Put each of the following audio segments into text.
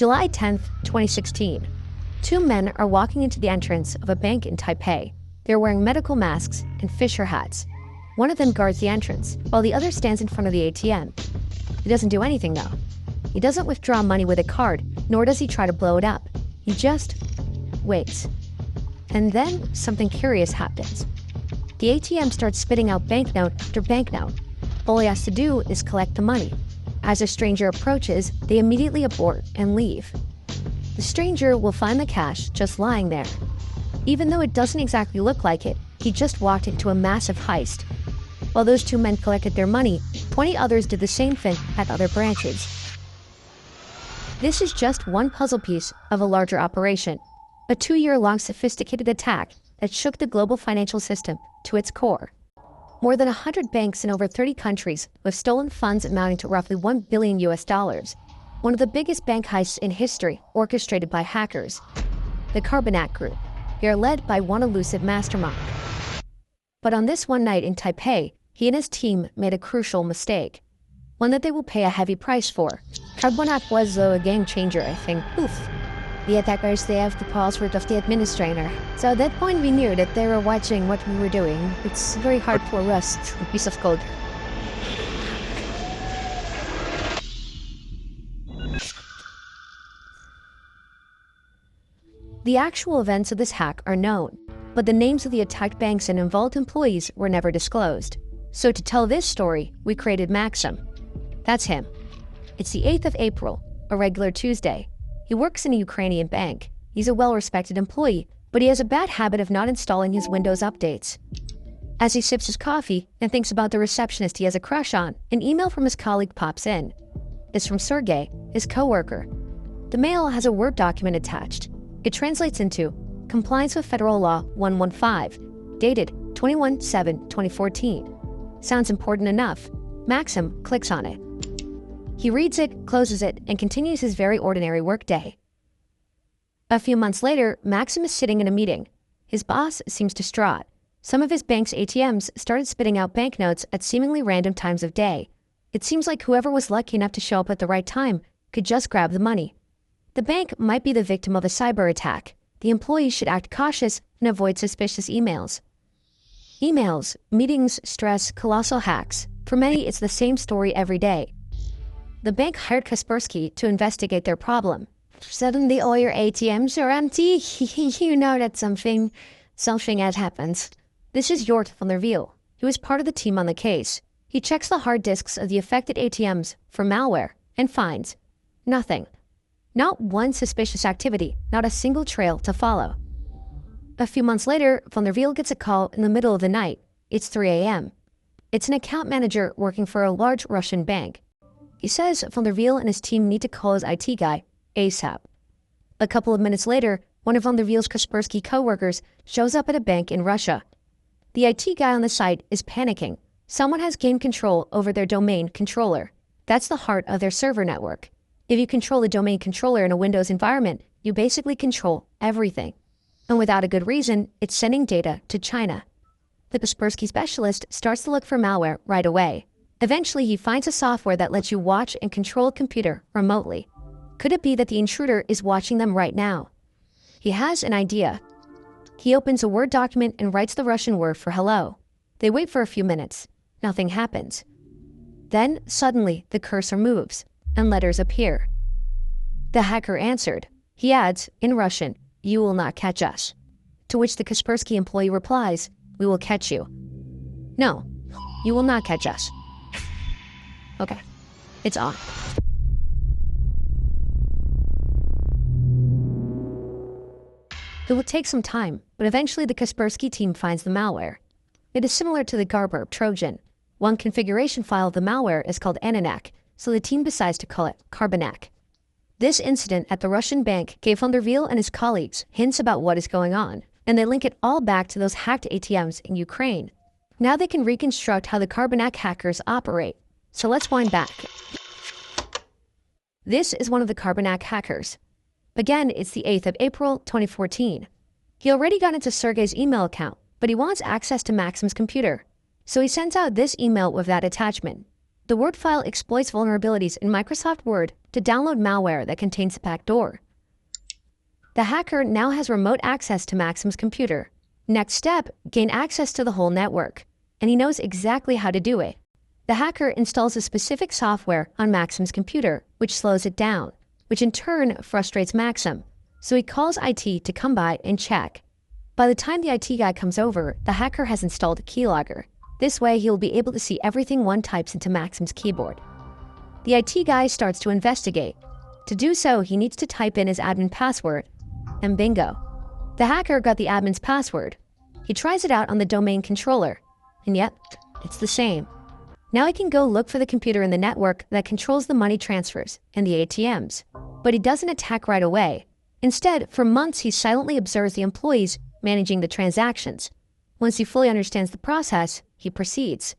July 10th, 2016. Two men are walking into the entrance of a bank in Taipei. They're wearing medical masks and fisher hats. One of them guards the entrance, while the other stands in front of the ATM. He doesn't do anything, though. He doesn't withdraw money with a card, nor does he try to blow it up. He just waits. And then something curious happens. The ATM starts spitting out banknote after banknote. All he has to do is collect the money. As a stranger approaches, they immediately abort and leave. The stranger will find the cash just lying there. Even though it doesn't exactly look like it, he just walked into a massive heist. While those two men collected their money, 20 others did the same thing at other branches. This is just one puzzle piece of a larger operation, a 2-year-long sophisticated attack that shook the global financial system to its core. More than 100 banks in over 30 countries with stolen funds amounting to roughly $1 billion. One of the biggest bank heists in history, orchestrated by hackers. The Carbanak Group. They are led by one elusive mastermind. But on this one night in Taipei, he and his team made a crucial mistake. One that they will pay a heavy price for. Carbanak was a game changer, I think. Oof. The attackers, they have the password of the administrator. So at that point we knew that they were watching what we were doing. It's very hard to arrest a piece of code. The actual events of this hack are known, but the names of the attacked banks and involved employees were never disclosed. So to tell this story, we created Maxim. That's him. It's the 8th of April, a regular Tuesday. He works in a Ukrainian bank. He's a well-respected employee, but he has a bad habit of not installing his Windows updates. As he sips his coffee and thinks about the receptionist he has a crush on, an email from his colleague pops in. It's from Sergey, his coworker. The mail has a Word document attached. It translates into Compliance with Federal Law 115, dated 21/7/2014. Sounds important enough. Maxim clicks on it. He reads it, closes it, and continues his very ordinary workday. A few months later, Maxim is sitting in a meeting. His boss seems distraught. Some of his bank's ATMs started spitting out banknotes at seemingly random times of day. It seems like whoever was lucky enough to show up at the right time could just grab the money. The bank might be the victim of a cyber attack. The employees should act cautious and avoid suspicious emails. Emails, meetings, stress, colossal hacks. For many, it's the same story every day. The bank hired Kaspersky to investigate their problem. Suddenly all your ATMs are empty. You know that something has happened. This is Jort van der Wiel. He was part of the team on the case. He checks the hard disks of the affected ATMs for malware and finds nothing. Not one suspicious activity, not a single trail to follow. A few months later, van der Wiel gets a call in the middle of the night. It's 3 a.m. It's an account manager working for a large Russian bank. He says van der Wiel and his team need to call his IT guy ASAP. A couple of minutes later, one of van der Wiel's Kaspersky co-workers shows up at a bank in Russia. The IT guy on the site is panicking. Someone has gained control over their domain controller. That's the heart of their server network. If you control the domain controller in a Windows environment, you basically control everything. And without a good reason, it's sending data to China. The Kaspersky specialist starts to look for malware right away. Eventually, he finds a software that lets you watch and control a computer remotely. Could it be that the intruder is watching them right now? He has an idea. He opens a Word document and writes the Russian word for hello. They wait for a few minutes. Nothing happens. Then, suddenly, the cursor moves, and letters appear. The hacker answered. He adds, in Russian, "You will not catch us." To which the Kaspersky employee replies, "We will catch you." "No, you will not catch us." Okay, it's on. It will take some time, but eventually the Kaspersky team finds the malware. It is similar to the Garber Trojan. One configuration file of the malware is called Ananak, so the team decides to call it Carbanak. This incident at the Russian bank gave van der Wiel and his colleagues hints about what is going on, and they link it all back to those hacked ATMs in Ukraine. Now they can reconstruct how the Carbanak hackers operate. So let's wind back. This is one of the Carbanak hackers. Again, it's the 8th of April, 2014. He already got into Sergey's email account, but he wants access to Maxim's computer. So he sends out this email with that attachment. The Word file exploits vulnerabilities in Microsoft Word to download malware that contains a backdoor. The hacker now has remote access to Maxim's computer. Next step, gain access to the whole network. And he knows exactly how to do it. The hacker installs a specific software on Maxim's computer, which slows it down, which in turn frustrates Maxim. So he calls IT to come by and check. By the time the IT guy comes over, the hacker has installed a keylogger. This way, he will be able to see everything one types into Maxim's keyboard. The IT guy starts to investigate. To do so, he needs to type in his admin password, and bingo. The hacker got the admin's password. He tries it out on the domain controller, and yep, it's the same. Now he can go look for the computer in the network that controls the money transfers and the ATMs. But he doesn't attack right away. Instead, for months he silently observes the employees managing the transactions. Once he fully understands the process, he proceeds.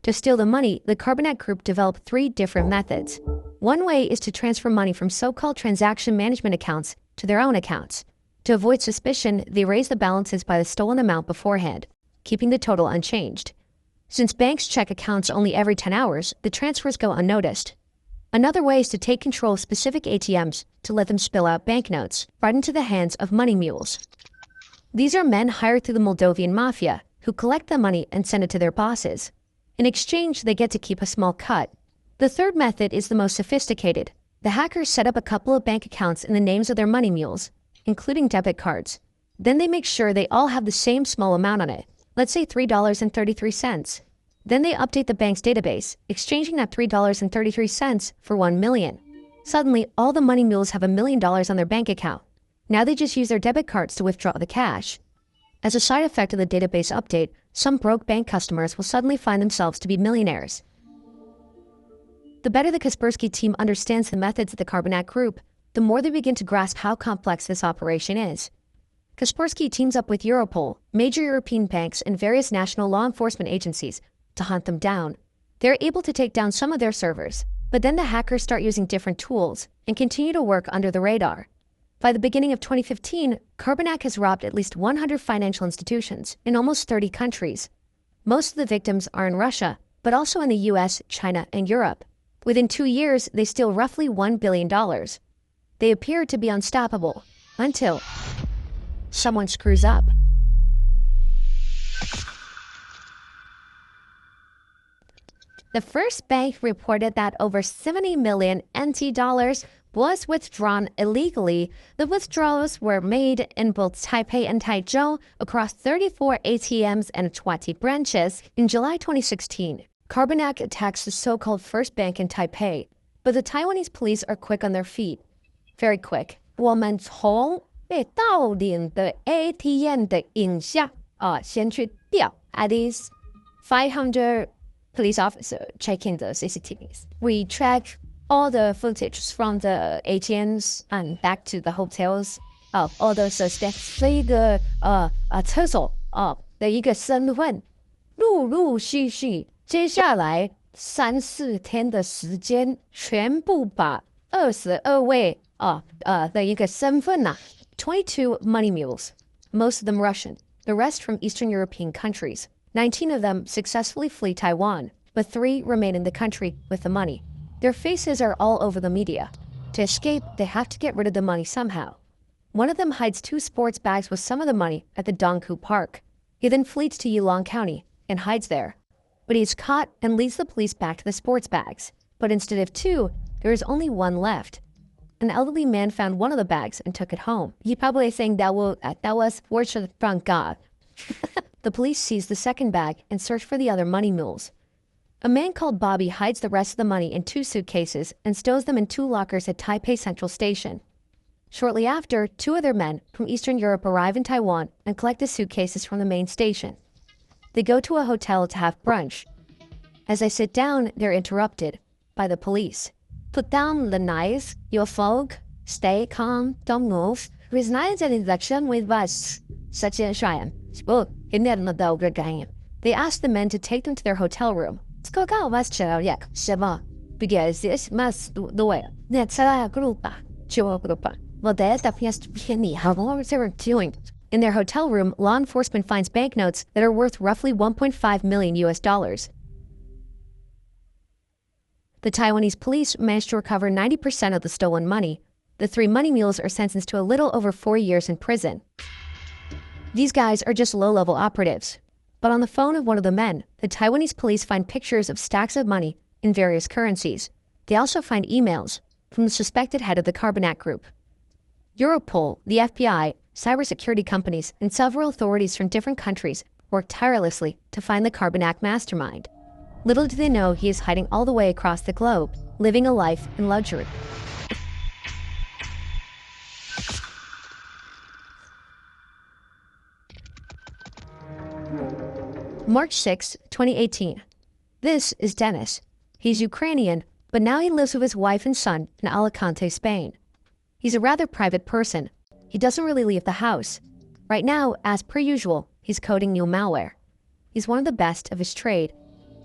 To steal the money, the Carbonet Group developed 3 different methods. One way is to transfer money from so-called transaction management accounts to their own accounts. To avoid suspicion, they raise the balances by the stolen amount beforehand, keeping the total unchanged. Since banks check accounts only every 10 hours, the transfers go unnoticed. Another way is to take control of specific ATMs to let them spill out banknotes right into the hands of money mules. These are men hired through the Moldovan mafia who collect the money and send it to their bosses. In exchange, they get to keep a small cut. The third method is the most sophisticated. The hackers set up a couple of bank accounts in the names of their money mules, including debit cards. Then they make sure they all have the same small amount on it, let's say $3.33. Then they update the bank's database, exchanging that $3.33 for $1 million. Suddenly, all the money mules have $1 million on their bank account. Now they just use their debit cards to withdraw the cash. As a side effect of the database update, some broke bank customers will suddenly find themselves to be millionaires. The better the Kaspersky team understands the methods of the Carbonet Group, the more they begin to grasp how complex this operation is. Kaspersky teams up with Europol, major European banks, and various national law enforcement agencies to hunt them down. They're able to take down some of their servers, but then the hackers start using different tools and continue to work under the radar. By the beginning of 2015, Carbonet has robbed at least 100 financial institutions in almost 30 countries. Most of the victims are in Russia, but also in the US, China, and Europe. Within 2 years, they steal roughly $1 billion. They appear to be unstoppable, until someone screws up. The first bank reported that over 70 million NT dollars was withdrawn illegally. The withdrawals were made in both Taipei and Taichung across 34 ATMs and 20 branches. In July 2016, Carbonet attacks the so-called first bank in Taipei, but the Taiwanese police are quick on their feet. Very quick. 我们从被盗领的 ATM 的影像先去调 at least 500 police officers checking the CCTVs. We track all the footage from the ATMs and back to the hotels of all those suspects. 这一个厕所的一个身份，陆陆续续，接下来3、4天的时间，全部把22位的一个身份22 money mules, most of them Russian, the rest from Eastern European countries. 19 of them successfully flee Taiwan, but 3 remain in the country with the money. Their faces are all over the media. To escape, they have to get rid of the money somehow. One of them hides 2 sports bags with some of the money at the Donghu Park. He then flees to Yulong County and hides there. But he is caught and leads the police back to the sports bags. But instead of 2, there is only 1 left. An elderly man found one of the bags and took it home. He probably saying that was worship from God. The police seize the second bag and search for the other money mules. A man called Bobby hides the rest of the money in 2 suitcases and stows them in 2 lockers at Taipei Central Station. Shortly after, 2 other men from Eastern Europe arrive in Taiwan and collect the suitcases from the main station. They go to a hotel to have brunch. As they sit down, they're interrupted by the police. Put down the knives, you folk. Stay calm, don't move. Resign an election with us. Such a shame. They ask the men to take them to their hotel room. Because this must do the way. That's a group. Well, that appears to be how they're doing. In their hotel room, law enforcement finds banknotes that are worth roughly $1.5 million US. The Taiwanese police managed to recover 90% of the stolen money. The three money mules are sentenced to a little over 4 years in prison. These guys are just low-level operatives. But on the phone of one of the men, the Taiwanese police find pictures of stacks of money in various currencies. They also find emails from the suspected head of the Carbonac Group. Europol, the FBI, cybersecurity companies, and several authorities from different countries worked tirelessly to find the Carbonac mastermind. Little do they know he is hiding all the way across the globe, living a life in luxury. March 6, 2018. This is Dennis. He's Ukrainian, but now he lives with his wife and son in Alicante, Spain. He's a rather private person. He doesn't really leave the house. Right now, as per usual, he's coding new malware. He's one of the best of his trade.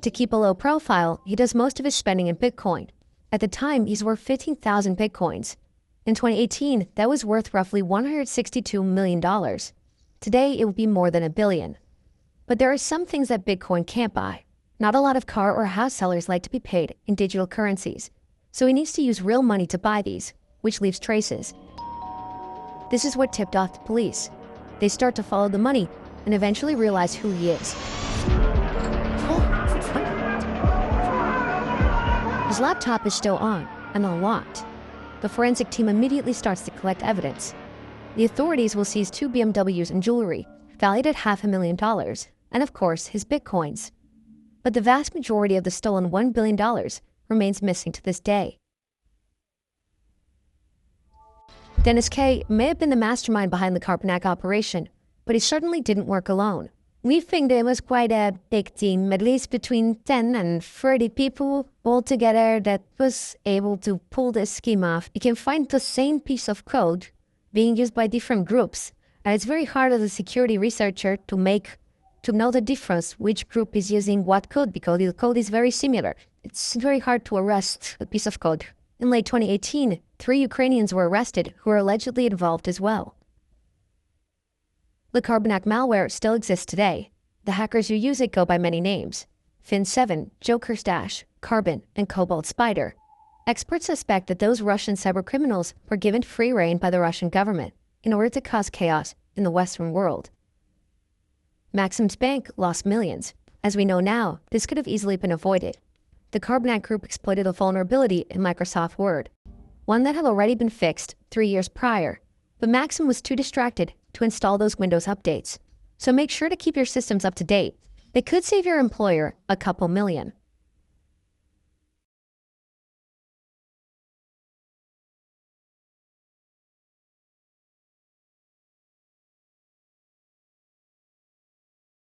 To keep a low profile, he does most of his spending in Bitcoin. At the time, he's worth 15,000 Bitcoins. In 2018, that was worth roughly $162 million. Today, it would be more than $1 billion. But there are some things that Bitcoin can't buy. Not a lot of car or house sellers like to be paid in digital currencies, so he needs to use real money to buy these, which leaves traces. This is what tipped off the police. They start to follow the money and eventually realize who he is. His laptop is still on and unlocked. The forensic team immediately starts to collect evidence. The authorities will seize 2 BMWs and jewelry, valued at $500,000, and of course, his Bitcoins. But the vast majority of the stolen $1 billion remains missing to this day. Dennis K. may have been the mastermind behind the Carbonac operation, but he certainly didn't work alone. We think there was quite a big team, at least between 10 and 30 people altogether that was able to pull this scheme off. You can find the same piece of code being used by different groups, and it's very hard as a security researcher to know the difference, which group is using what code, because the code is very similar. It's very hard to arrest a piece of code. In late 2018, 3 Ukrainians were arrested who are allegedly involved as well. The Carbonac malware still exists today. The hackers who use it go by many names: Fin7, Joker Stash, Carbon, and Cobalt Spider. Experts suspect that those Russian cybercriminals were given free rein by the Russian government in order to cause chaos in the Western world. Maxim's bank lost millions. As we know now, this could have easily been avoided. The Carbonac Group exploited a vulnerability in Microsoft Word, one that had already been fixed 3 years prior, but Maxim was too distracted to install those Windows updates. So make sure to keep your systems up to date. They could save your employer a couple million.